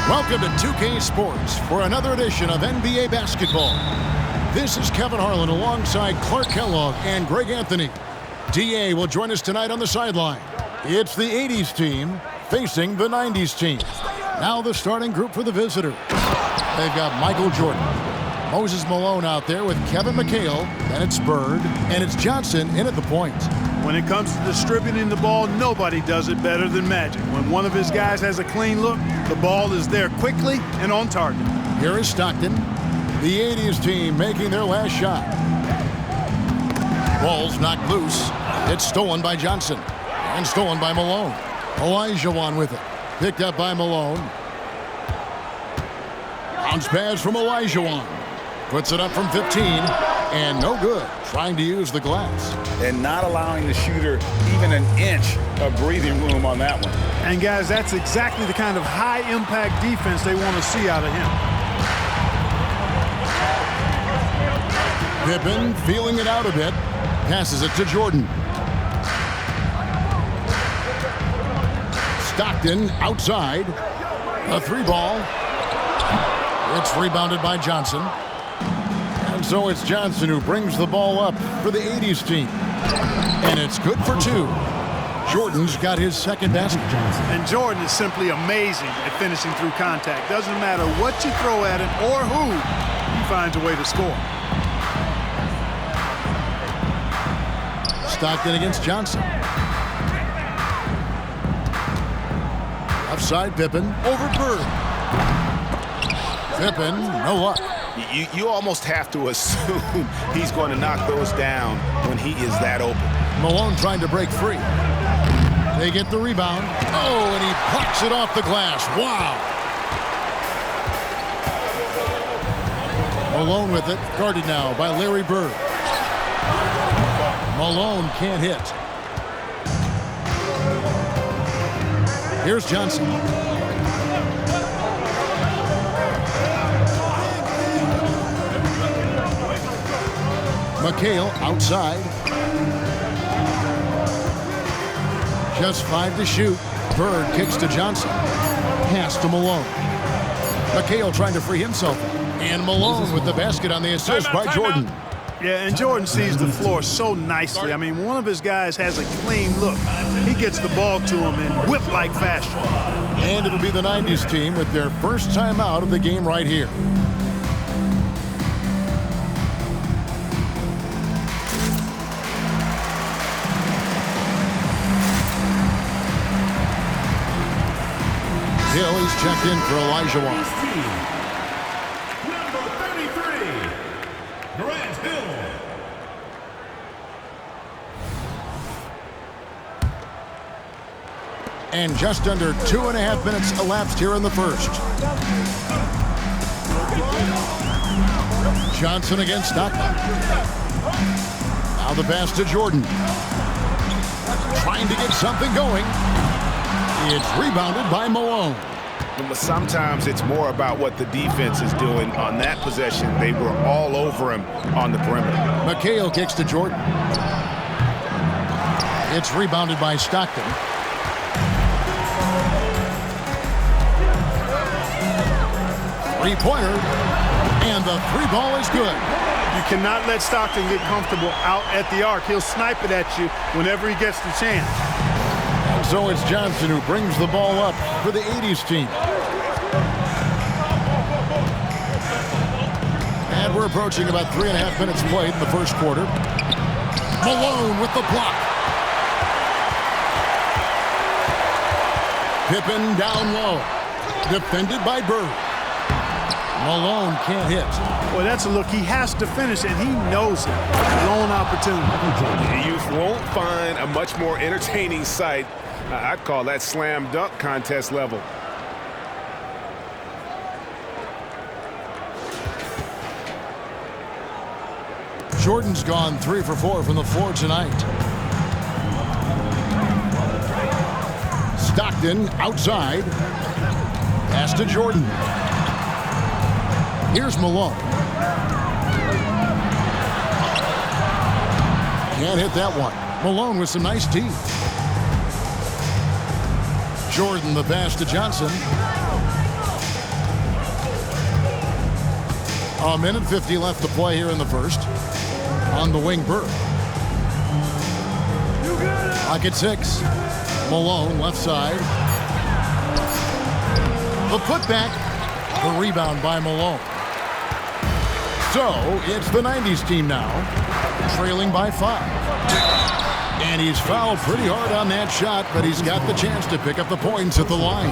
Welcome to 2K Sports for another edition of NBA basketball. This is Kevin Harlan alongside Clark Kellogg and Greg Anthony. DA will join us tonight on the sideline. It's the 80s team facing the 90s team. Now the starting group for the visitor. They've got Michael Jordan, Moses Malone out there with Kevin McHale, then it's Bird, and it's Johnson in at the point. When it comes to distributing the ball, nobody does it better than Magic. When one of his guys has a clean look, the ball is there quickly and on target. Here is Stockton. The 80s team making their last shot. Ball's knocked loose. It's stolen by Johnson. And stolen by Malone. Olajuwon with it. Picked up by Malone. Bounce pass from Olajuwon. Puts it up from 15. And no good. Trying to use the glass. And not allowing the shooter even an inch of breathing room on that one. And guys, that's exactly the kind of high-impact defense they want to see out of him. Pippen feeling it out a bit. Passes it to Jordan. Stockton outside. A three ball. It's rebounded by Johnson. And so it's Johnson who brings the ball up for the 80s team. And it's good for two. Jordan's got his second basket. And Jordan is simply amazing at finishing through contact. Doesn't matter what you throw at him or who, he finds a way to score. Stockton against Johnson. Offside Pippen over Bird. Pippen, no luck. You almost have to assume he's going to knock those down when he is that open. Malone trying to break free. They get the rebound. Oh, and he plucks it off the glass. Wow. Malone with it. Guarded now by Larry Bird. Malone can't hit. Here's Johnson. McHale outside. Just 5 to shoot. Bird kicks to Johnson. Pass to Malone. McHale trying to free himself. And Malone with the basket on the assist by Jordan. Yeah, and Jordan sees the floor so nicely. I mean, one of his guys has a clean look. He gets the ball to him in whip-like fashion. And it'll be the 90s team with their first time out of the game right here. Hill, he's checked in for Olajuwon. Number 33, Grant Hill. And just under 2.5 minutes elapsed here in the first. Johnson against Stockton. Now the pass to Jordan. Trying to get something going. It's rebounded by Malone. But sometimes it's more about what the defense is doing on that possession. They were all over him on the perimeter. McHale kicks to Jordan. It's rebounded by Stockton. Three-pointer. And the three ball is good. You cannot let Stockton get comfortable out at the arc. He'll snipe it at you whenever he gets the chance. So it's Johnson who brings the ball up for the 80s team. And we're approaching about 3.5 minutes played in the first quarter. Malone with the block. Pippen down low. Defended by Bird. Malone can't hit. Boy, that's a look he has to finish, and he knows it. Lone opportunity. You won't find a much more entertaining sight. I'd call that slam dunk contest level. Jordan's gone 3 for 4 from the floor tonight. Stockton outside. Pass to Jordan. Here's Malone. Can't hit that one. Malone with some nice teeth. Jordan the pass to Johnson. A minute 50 left to play here in the first. On the wing, Bird. Pocket 6. Malone, left side. The putback. The rebound by Malone. So, it's the 90s team now, trailing by 5. And he's fouled pretty hard on that shot, but he's got the chance to pick up the points at the line.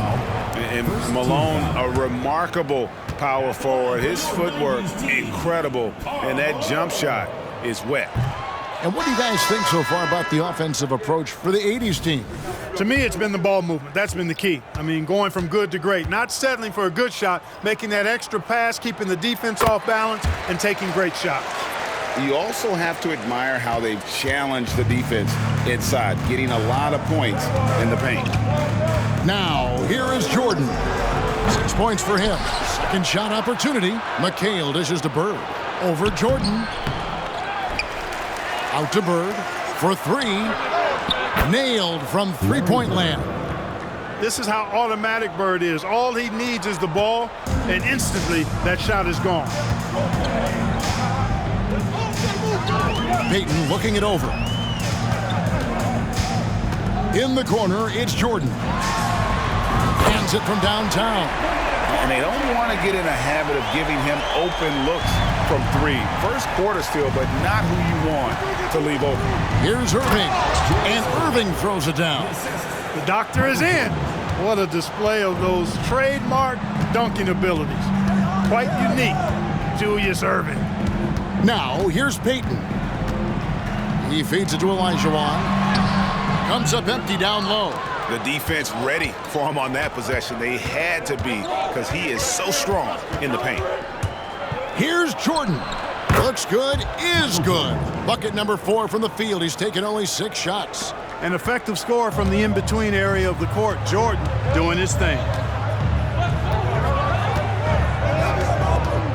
And Malone, a remarkable power forward. His footwork, incredible. And that jump shot is wet. And what do you guys think so far about the offensive approach for the 80s team? To me, it's been the ball movement. That's been the key. I mean, going from good to great. Not settling for a good shot, making that extra pass, keeping the defense off balance, and taking great shots. You also have to admire how they've challenged the defense inside, getting a lot of points in the paint. Now, here is Jordan. 6 points for him. Second shot opportunity. McHale dishes to Bird. Over Jordan. Out to Bird for 3. Nailed from three-point land. This is how automatic Bird is. All he needs is the ball, and instantly that shot is gone. Payton looking it over. In the corner, it's Jordan. Hands it from downtown. And they don't want to get in a habit of giving him open looks from 3. First quarter still, but not who you want to leave open. Here's Irving. And Irving throws it down. The doctor is in. What a display of those trademark dunking abilities. Quite unique, Julius Irving. Now, here's Payton. He feeds it to Olajuwon. Comes up empty down low. The defense ready for him on that possession. They had to be, because he is so strong in the paint. Here's Jordan. Looks good, is good. Bucket number 4 from the field. He's taken only 6 shots. An effective scorer from the in-between area of the court. Jordan doing his thing.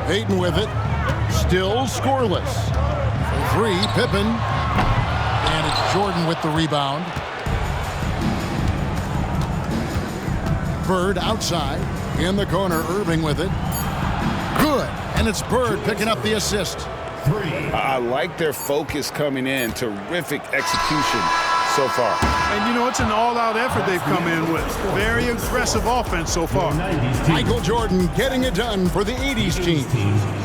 Payton with it. Still scoreless. For 3, Pippen. And it's Jordan with the rebound. Bird outside. In the corner, Irving with it. Good. And it's Bird picking up the assist. 3. I like their focus coming in. Terrific execution so far. And, you know, it's an all-out effort they've come in with. Very aggressive offense so far. Michael Jordan getting it done for the 80s team.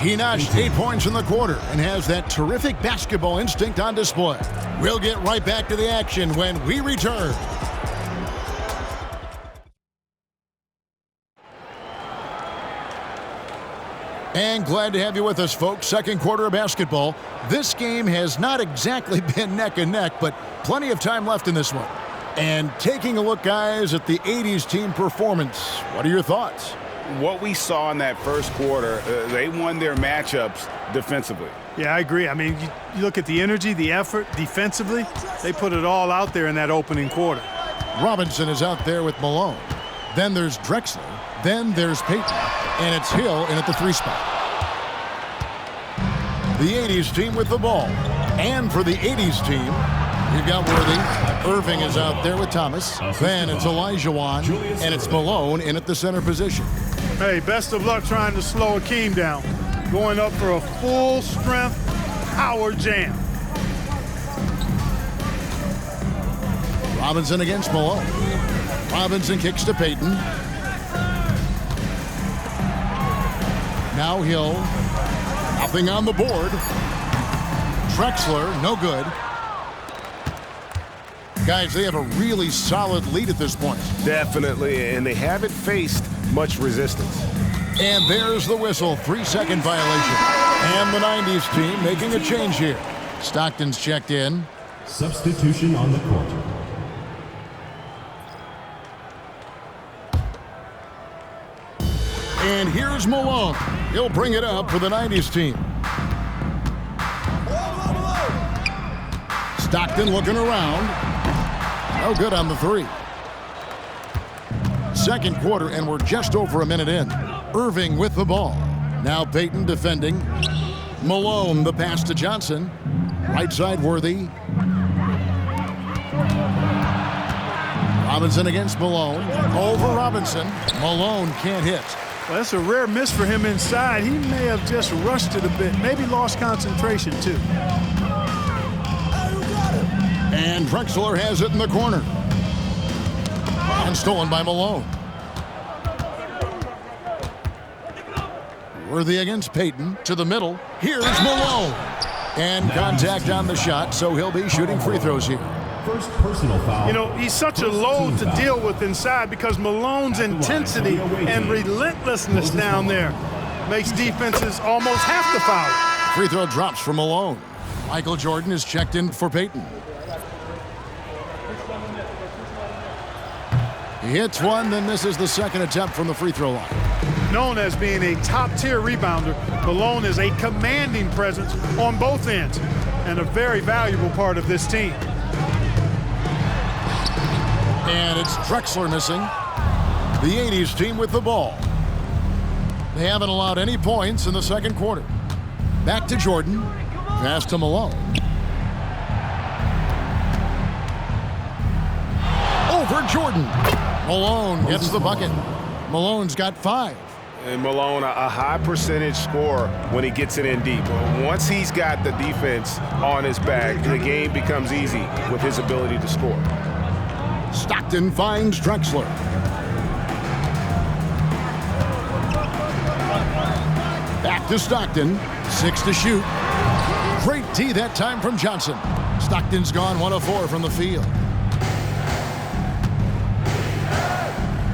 He notched 8 points in the quarter and has that terrific basketball instinct on display. We'll get right back to the action when we return. And glad to have you with us, folks. Second quarter of basketball. This game has not exactly been neck and neck, but plenty of time left in this one. And taking a look, guys, at the 80s team performance, what are your thoughts? What we saw in that first quarter, they won their matchups defensively. Yeah, I agree. I mean, you look at the energy, the effort, defensively, they put it all out there in that opening quarter. Robinson is out there with Malone. Then there's Drexler. Then there's Payton. And it's Hill in at the 3 spot. The 80s team with the ball. And for the 80s team, we've got Worthy. Irving is out there with Thomas. Then it's Olajuwon. And it's Malone in at the center position. Hey, best of luck trying to slow Akeem down. Going up for a full-strength power jam. Robinson against Malone. Robinson kicks to Payton. Now Hill. Nothing on the board. Drexler, no good. Guys, they have a really solid lead at this point. Definitely, and they haven't faced much resistance. And there's the whistle, 3-second violation. And the 90s team making a change here. Stockton's checked in. Substitution on the court. And here's Malone. He'll bring it up for the 90s team. Stockton looking around. No good on the 3. Second quarter, and we're just over a minute in. Irving with the ball. Now Payton defending. Malone, the pass to Johnson. Right side, Worthy. Robinson against Malone. Over Robinson. Malone can't hit. Well, that's a rare miss for him inside. He may have just rushed it a bit, maybe lost concentration too. And Drexler has it in the corner. And stolen by Malone. Worthy against Payton to the middle. Here's Malone. And contact on the shot, so he'll be shooting free throws here. First personal foul. You know, he's such a load to deal with inside because Malone's intensity and relentlessness down there makes defenses almost have to foul. Free throw drops for Malone. Michael Jordan is checked in for Payton. He hits one, then misses the second attempt from the free throw line. Known as being a top-tier rebounder, Malone is a commanding presence on both ends and a very valuable part of this team. And it's Drexler missing. The 80s team with the ball. They haven't allowed any points in the second quarter. Back to Jordan. Pass to Malone. Over Jordan. Malone gets the bucket. Malone's got 5. And Malone, a high percentage scorer when he gets it in deep. Once he's got the defense on his back, the game becomes easy with his ability to score. Stockton finds Drexler. Back to Stockton. 6 to shoot. Great D that time from Johnson. Stockton's gone 1 of 4 from the field.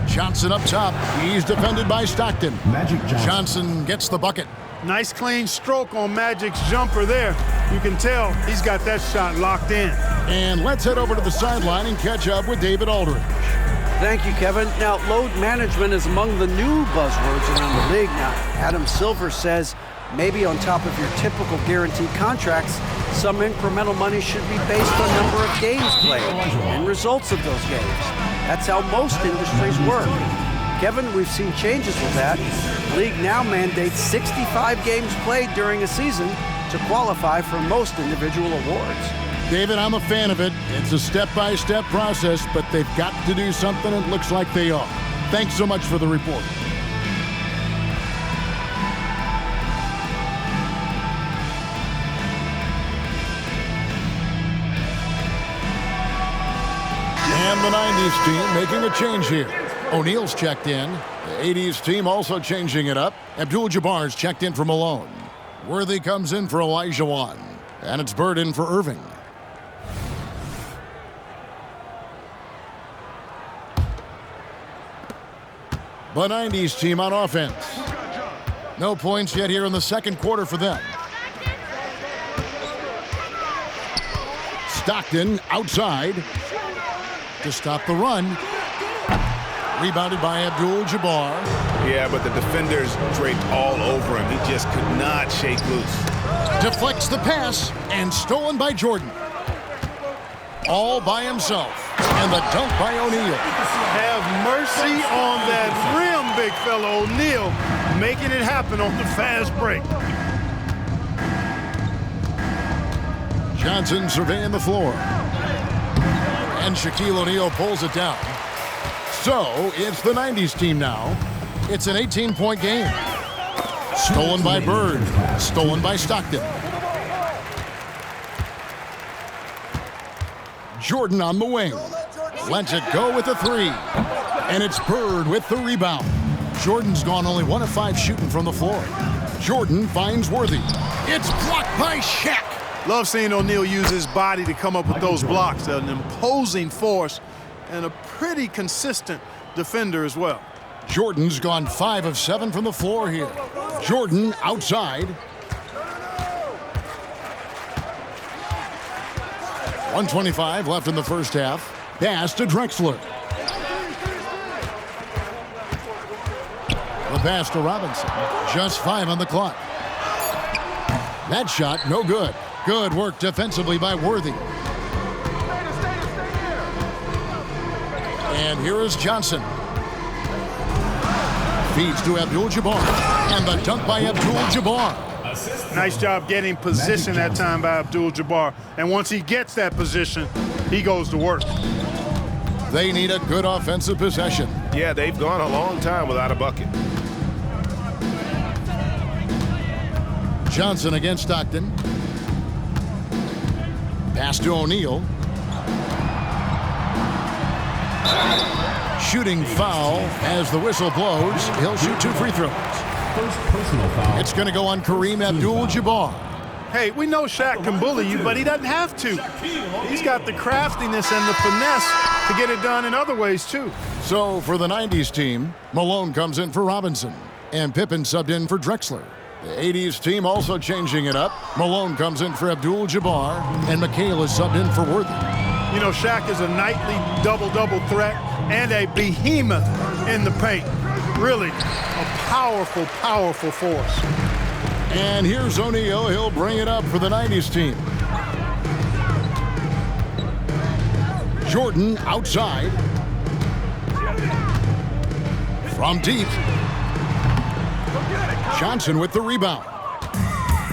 Johnson up top. He's defended by Stockton. Magic Johnson. Johnson gets the bucket. Nice clean stroke on Magic's jumper there. You can tell he's got that shot locked in. And let's head over to the sideline and catch up with David Aldridge. Thank you, Kevin. Now, load management is among the new buzzwords around the league. Now, Adam Silver says maybe on top of your typical guaranteed contracts, some incremental money should be based on number of games played and results of those games. That's how most industries work. Kevin, we've seen changes with that. The league now mandates 65 games played during a season to qualify for most individual awards. David, I'm a fan of it. It's a step-by-step process, but they've got to do something. It looks like they are. Thanks so much for the report. And the 90s team making a change here. O'Neal's checked in. The 80s team also changing it up. Abdul-Jabbar's checked in for Malone. Worthy comes in for Elijah Wan. And it's Bird in for Irving. The 90s team on offense. No points yet here in the second quarter for them. Stockton outside to stop the run. Rebounded by Abdul-Jabbar. Yeah, but the defenders draped all over him. He just could not shake loose. Deflects the pass and stolen by Jordan. All by himself. And the dunk by O'Neal. Have mercy on that rim, big fella. O'Neal making it happen on the fast break. Johnson surveying the floor. And Shaquille O'Neal pulls it down. So, it's the 90s team now. It's an 18-point game. Stolen by Bird. Stolen by Stockton. Jordan on the wing. Lets it go with a 3. And it's Bird with the rebound. Jordan's gone only 1 of 5 shooting from the floor. Jordan finds Worthy. It's blocked by Shaq. Love seeing O'Neal use his body to come up with those blocks. An imposing force and a pretty consistent defender as well. Jordan's gone 5 of 7 from the floor here. Jordan outside. 1:25 left in the first half. Pass to Drexler. The pass to Robinson. Just 5 on the clock. That shot, no good. Good work defensively by Worthy. And here is Johnson. Feeds to Abdul-Jabbar. And the dunk by Abdul-Jabbar. Nice job getting position that time by Abdul-Jabbar. And once he gets that position, he goes to work. They need a good offensive possession. Yeah, they've gone a long time without a bucket. Johnson against Stockton. Pass to O'Neal. Shooting foul as the whistle blows. He'll shoot 2 free throws. First personal foul. It's going to go on Kareem Abdul-Jabbar. Hey, we know Shaq can bully you, but he doesn't have to. He's got the craftiness and the finesse to get it done in other ways, too. So for the 90s team, Malone comes in for Robinson, and Pippen subbed in for Drexler. The 80s team also changing it up. Malone comes in for Abdul-Jabbar, and McHale is subbed in for Worthy. You know, Shaq is a nightly double-double threat and a behemoth in the paint. Really a powerful, powerful force. And here's O'Neal. He'll bring it up for the 90s team. Jordan outside. From deep. Johnson with the rebound.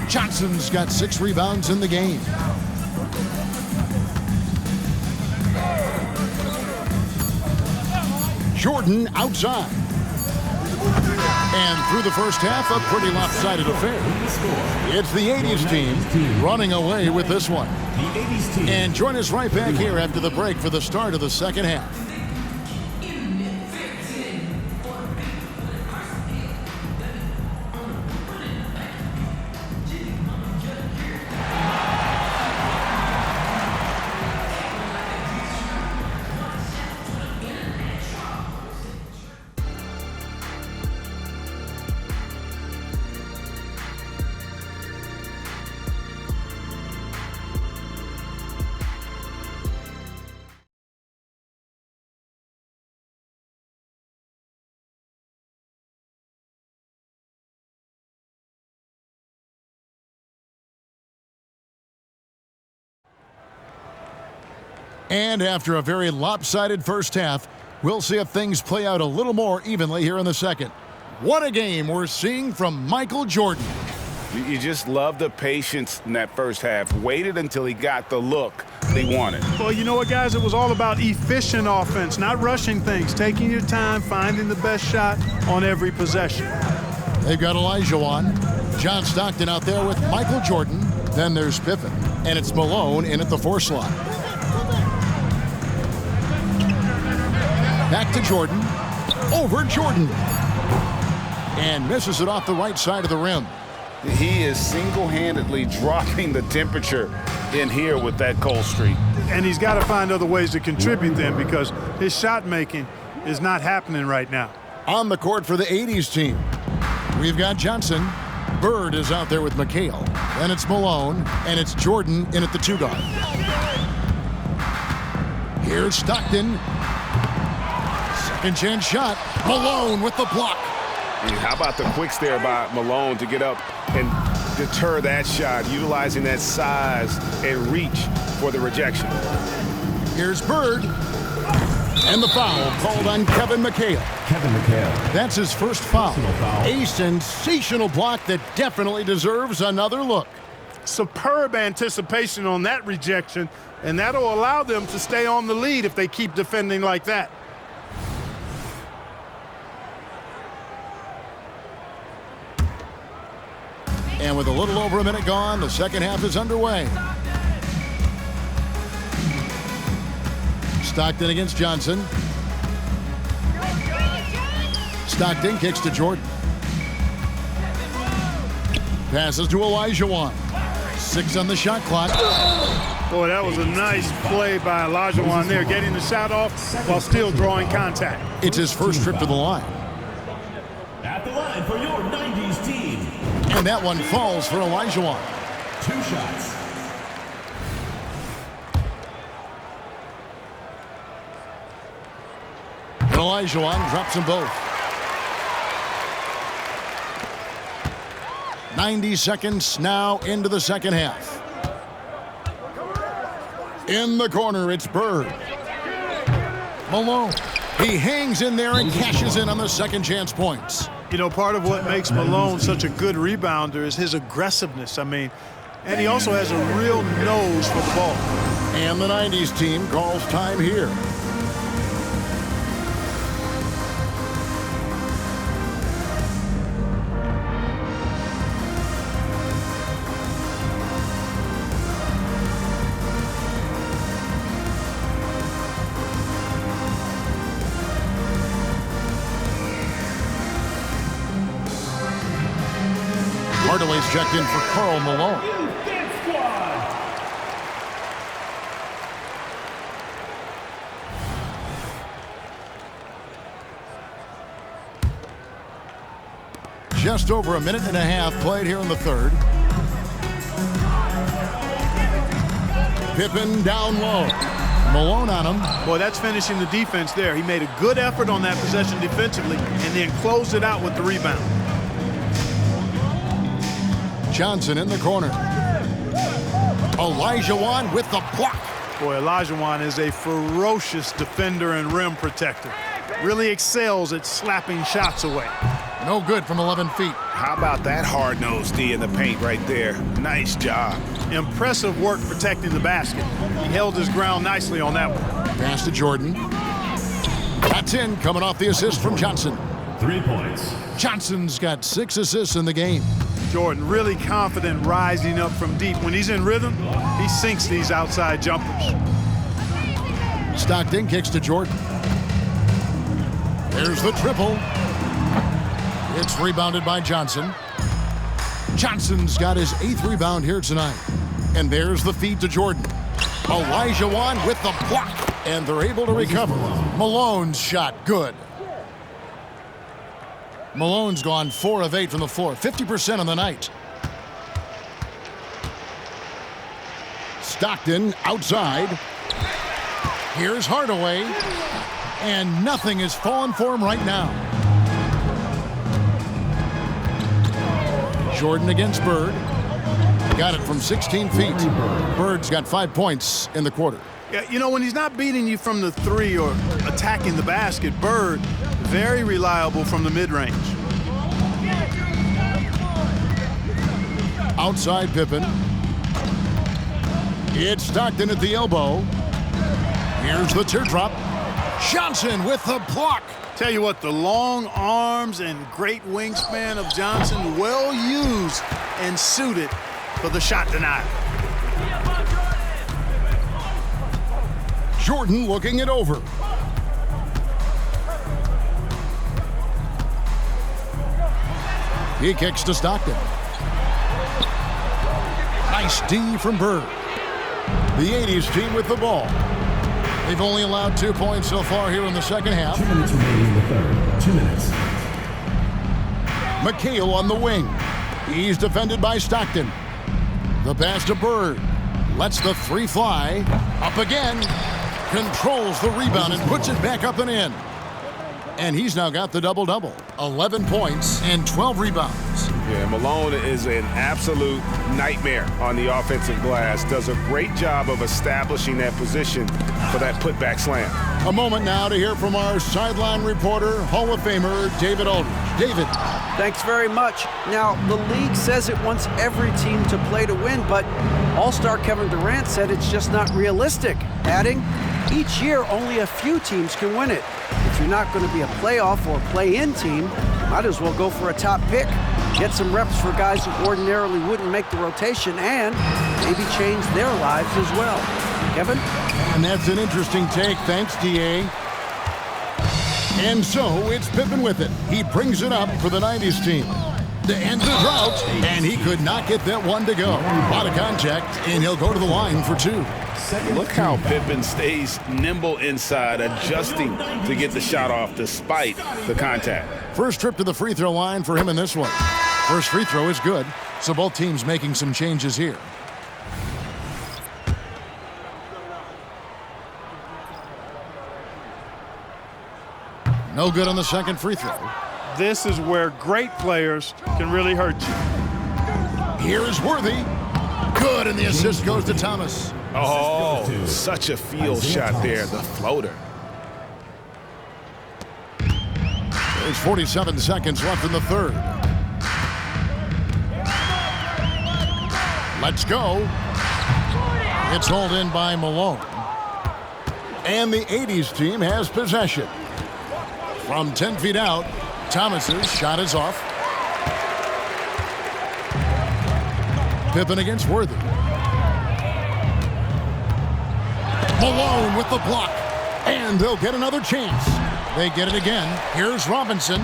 Johnson's got 6 rebounds in the game. Jordan outside. And through the first half, a pretty lopsided affair. It's the 80s team running away with this one. The 80s team. And join us right back here after the break for the start of the second half. And after a very lopsided first half, we'll see if things play out a little more evenly here in the second. What a game we're seeing from Michael Jordan. You just love the patience in that first half. Waited until he got the look they wanted. Well, you know what, guys? It was all about efficient offense, not rushing things, taking your time, finding the best shot on every possession. They've got Olajuwon, John Stockton out there with Michael Jordan. Then there's Pippen, and it's Malone in at the 4 slot. Back to Jordan. Over Jordan. And misses it off the right side of the rim. He is single-handedly dropping the temperature in here with that cold streak. And he's got to find other ways to contribute then, because his shot making is not happening right now. On the court for the 80s team, we've got Johnson. Bird is out there with McHale. Then it's Malone, and it's Jordan in at the 2 guard. Here's Stockton. Second chance shot. Malone with the block. And how about the quicks there by Malone to get up and deter that shot, utilizing that size and reach for the rejection. Here's Bird. And the foul called on Kevin McHale. Kevin McHale. That's his first foul. Foul. A sensational block that definitely deserves another look. Superb anticipation on that rejection, and that'll allow them to stay on the lead if they keep defending like that. And with a little over a minute gone, the second half is underway. Stockton against Johnson. Stockton kicks to Jordan. Passes to Olajuwon. 6 on the shot clock. Boy, that was a nice play by Olajuwon there, getting the shot off while still drawing contact. It's his first trip to the line. At the line for your 90s team. And that one falls for Olajuwon. 2 shots. And Olajuwon drops them both. 90 seconds now into the second half. In the corner, it's Bird. Malone. He hangs in there and cashes in on the second chance points. You know, part of what makes Malone such a good rebounder is his aggressiveness. I mean, and he also has a real nose for the ball. And the 90s team calls time here. Hardaway's checked in for Karl Malone. Just over a minute and a half played here in the third. Pippen down low. Malone on him. Boy, that's finishing the defense there. He made a good effort on that possession defensively and then closed it out with the rebound. Johnson in the corner. Olajuwon with the block. Boy, Olajuwon is a ferocious defender and rim protector. Really excels at slapping shots away. No good from 11 feet. How about that hard-nosed D in the paint right there? Nice job. Impressive work protecting the basket. He held his ground nicely on that one. Pass to Jordan. That's in, coming off the assist from Johnson. 3 points. Johnson's got 6 assists in the game. Jordan really confident rising up from deep. When he's in rhythm, he sinks these outside jumpers. Stockton kicks to Jordan. There's the triple. It's rebounded by Johnson. Johnson's got his 8th rebound here tonight. And there's the feed to Jordan. Olajuwon with the block. And they're able to recover. Malone's shot good. Malone's gone 4 of 8 from the floor. 50% on the night. Stockton outside. Here's Hardaway. And nothing is falling for him right now. Jordan against Bird. Got it from 16 feet. Bird's got 5 points in the quarter. Yeah, you know, when he's not beating you from the 3 or attacking the basket, Bird, very reliable from the mid-range. Outside Pippen. It's Stockton at the elbow. Here's the teardrop. Johnson with the block. Tell you what, the long arms and great wingspan of Johnson, well used and suited for the shot denial. Jordan looking it over. He kicks to Stockton. Nice D from Bird. The 80s team with the ball. They've only allowed 2 points so far here in the second half. 2 minutes remaining in the third. 2 minutes. McHale on the wing. He's defended by Stockton. The pass to Bird. Lets the 3 fly. Up again. Controls the rebound and puts it back up and in. And he's now got the double-double. 11 points and 12 rebounds. Yeah, Malone is an absolute nightmare on the offensive glass. Does a great job of establishing that position for that putback slam. A moment now to hear from our sideline reporter, Hall of Famer David Aldridge. David. Thanks very much. Now, the league says it wants every team to play to win, but All-Star Kevin Durant said it's just not realistic, adding, each year only a few teams can win it. If you're not going to be a playoff or play-in team, might as well go for a top pick. Get some reps for guys who ordinarily wouldn't make the rotation and maybe change their lives as well. Kevin? And that's an interesting take. Thanks, D.A. And so it's Pippen with it. He brings it up for the 90s team to end the drought, and he could not get that one to go. A lot of contact, and he'll go to the line for 2. Look how Pippen stays nimble inside, adjusting to get the shot off despite the contact. First trip to the free throw line for him in this one. First free throw is good, so both teams making some changes here. No good on the second free throw. This is where great players can really hurt you. Here's Worthy. Good, and the assist goes to Thomas. Oh, such a field shot there, the floater. There's 47 seconds left in the third. Let's go. It's hauled in by Malone. And the 80s team has possession. From 10 feet out, Thomas's shot is off. Pippen against Worthy. Malone with the block. And they'll get another chance. They get it again. Here's Robinson.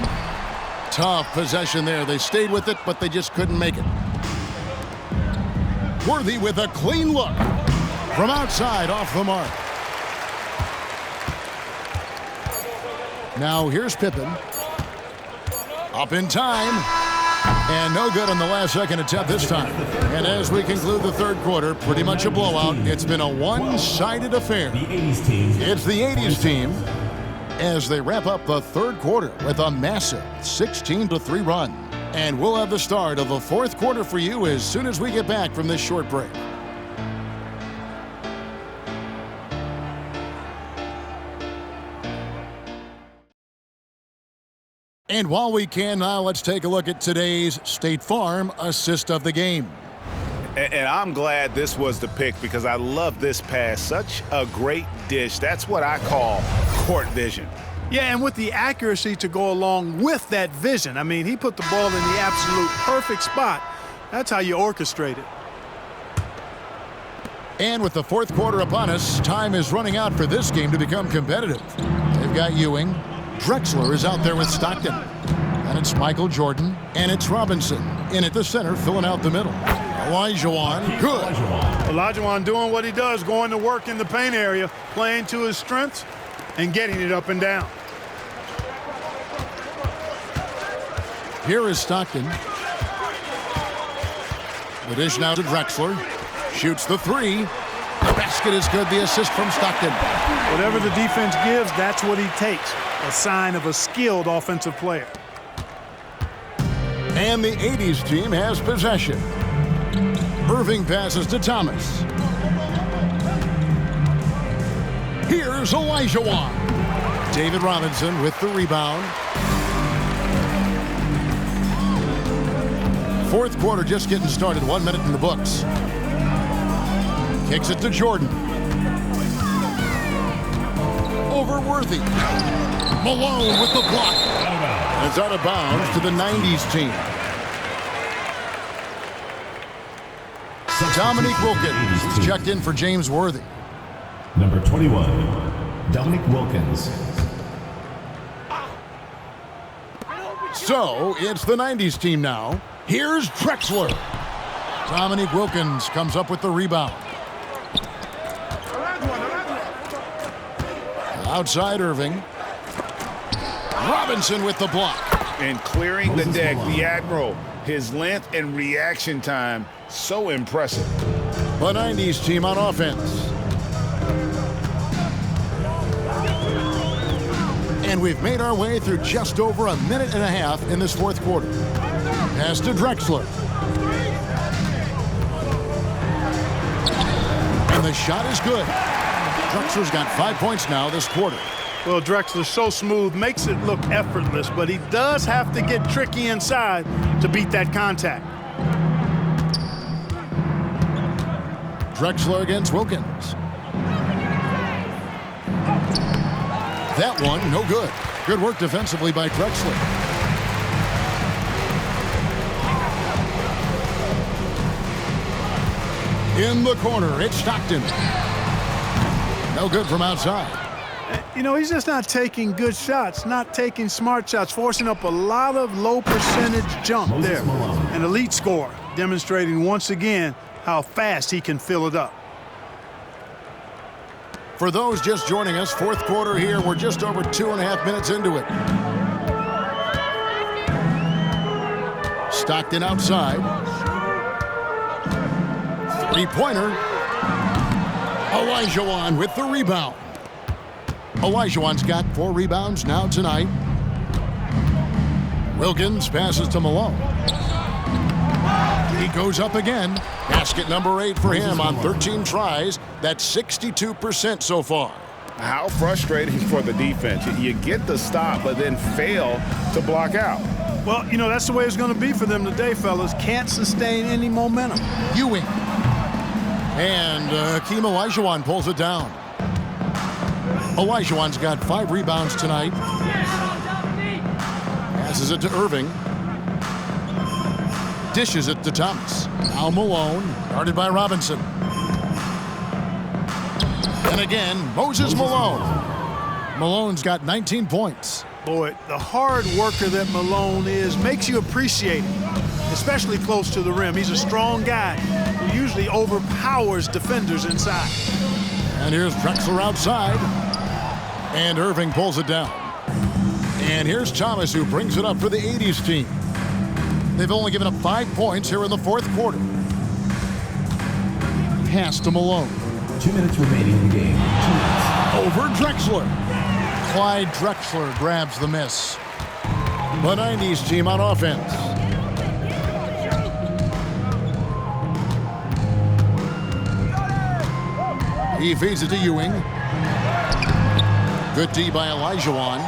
Tough possession there. They stayed with it, but they just couldn't make it. Worthy with a clean look. From outside, off the mark. Now here's Pippen. Up in time. And no good on the last second attempt this time. And as we conclude the third quarter, pretty much a blowout. It's been a one-sided affair. It's the 80s team as they wrap up the third quarter with a massive 16-3 run. And we'll have the start of the fourth quarter for you as soon as we get back from this short break. And while we can now, let's take a look at today's State Farm assist of the game. And I'm glad this was the pick because I love this pass. Such a great dish. That's what I call court vision. Yeah, and with the accuracy to go along with that vision. I mean, he put the ball in the absolute perfect spot. That's how you orchestrate it. And with the fourth quarter upon us, time is running out for this game to become competitive. They've got Ewing. Drexler is out there with Stockton. And it's Michael Jordan. And it's Robinson in at the center, filling out the middle. Olajuwon, good. Olajuwon doing what he does, going to work in the paint area, playing to his strengths, and getting it up and down. Here is Stockton. The dish now to Drexler. Shoots the three. The basket is good. The assist from Stockton. Whatever the defense gives, that's what he takes. A sign of a skilled offensive player. And the 80s team has possession. Irving passes to Thomas. Here's Olajuwon. David Robinson with the rebound. Fourth quarter just getting started. 1 minute in the books. Kicks it to Jordan. Over Worthy. Malone with the block. It's out of bounds to the 90s team. Dominique Wilkins is checked in for James Worthy. Number 21, Dominique Wilkins. So it's the 90s team now. Here's Drexler. Dominique Wilkins comes up with the rebound. Outside Irving. Robinson with the block. And clearing the deck, the Admiral. His length and reaction time, so impressive. The 90s team on offense. And we've made our way through just over a minute and a half in this fourth quarter. Pass to Drexler. And the shot is good. Drexler's got 5 points now this quarter. Well, Drexler's so smooth, makes it look effortless, but he does have to get tricky inside to beat that contact. Drexler against Wilkins. That one, no good. Good work defensively by Drexler. In the corner, it's Stockton. No good from outside. You know, he's just not taking good shots, not taking smart shots, forcing up a lot of low percentage jump there. An elite scorer, demonstrating once again how fast he can fill it up. For those just joining us, fourth quarter here, we're just over 2.5 minutes into it. Stockton outside. Three-pointer. Olajuwon with the rebound. Olajuwon's got 4 rebounds now tonight. Wilkins passes to Malone. He goes up again. Basket number 8 for him on 13 tries. That's 62% so far. How frustrating for the defense. You get the stop, but then fail to block out. Well, you know, that's the way it's going to be for them today, fellas. Can't sustain any momentum. Ewing. And Hakeem Olajuwon pulls it down. Olajuwon's got 5 rebounds tonight. Passes it to Irving. Dishes it to Thomas. Now Malone, guarded by Robinson. And again, Moses Malone. Malone's got 19 points. Boy, the hard worker that Malone is makes you appreciate him, especially close to the rim. He's a strong guy, who usually overpowers defenders inside. And here's Drexler outside. And Irving pulls it down. And here's Thomas, who brings it up for the 80s team. They've only given up 5 points here in the fourth quarter. Pass to Malone. 2 minutes remaining in the game. 2 minutes. Over Drexler. Clyde Drexler grabs the miss. The 90s team on offense. He feeds it to Ewing. Good D by Olajuwon.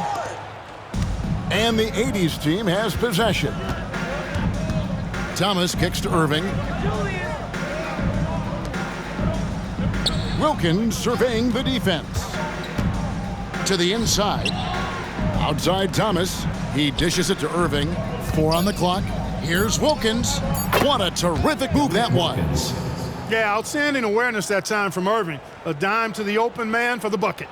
And the 80s team has possession. Thomas kicks to Irving. Wilkins surveying the defense. To the inside. Outside Thomas. He dishes it to Irving. 4 on the clock. Here's Wilkins. What a terrific move that was. Yeah, outstanding awareness that time from Irving. A dime to the open man for the bucket.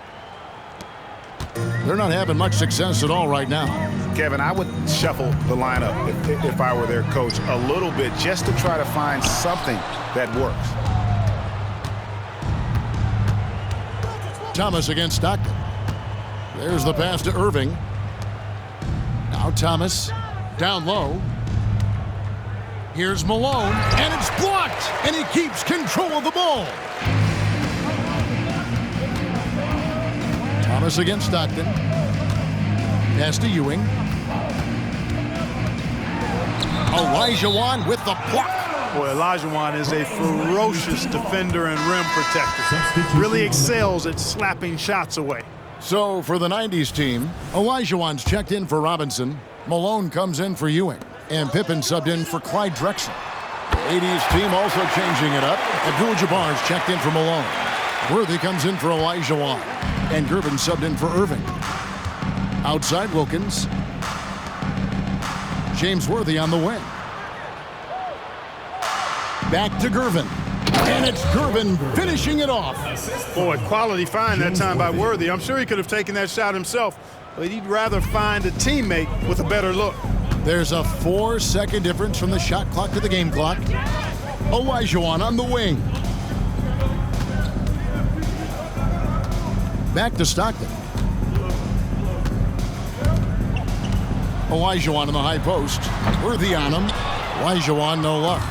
They're not having much success at all right now. Kevin, I would shuffle the lineup if I were their coach a little bit just to try to find something that works. Thomas against Stockton. There's the pass to Irving. Now Thomas down low. Here's Malone, and it's blocked, and he keeps control of the ball. Thomas against Stockton. Pass to Ewing. Olajuwon with the block. Boy, Olajuwon is a ferocious defender and rim protector. Really excels at slapping shots away. So for the 90s team, Olajuwon's checked in for Robinson. Malone comes in for Ewing. And Pippen subbed in for Clyde Drexler. The 80s team also changing it up. Abdul-Jabbar's checked in for Malone. Worthy comes in for Olajuwon. And Gervin subbed in for Irving. Outside Wilkins. James Worthy on the wing. Back to Gervin. And it's Gervin finishing it off. Boy, quality find that time by Worthy. I'm sure he could have taken that shot himself, but he'd rather find a teammate with a better look. There's a 4-second difference from the shot clock to the game clock. Olajuwon on the wing. Back to Stockton. Olajuwon in the high post. Worthy on him. Olajuwon no luck.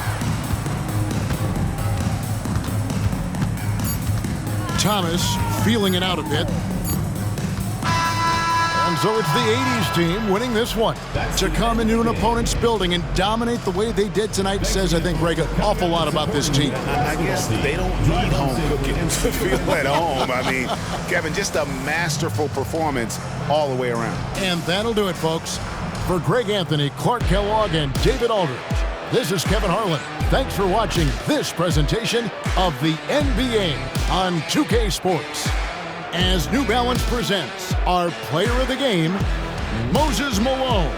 Thomas feeling it out a bit. And so it's the 80s team winning this one. To come into an opponent's building and dominate the way they did tonight says, I think, Greg, an awful lot about this team. I guess they don't need home cooking to feel at home. I mean, Kevin, just a masterful performance all the way around. And that'll do it, folks. For Greg Anthony, Clark Kellogg, and David Aldridge, this is Kevin Harlan. Thanks for watching this presentation of the NBA on 2K Sports. As New Balance presents our player of the game, Moses Malone.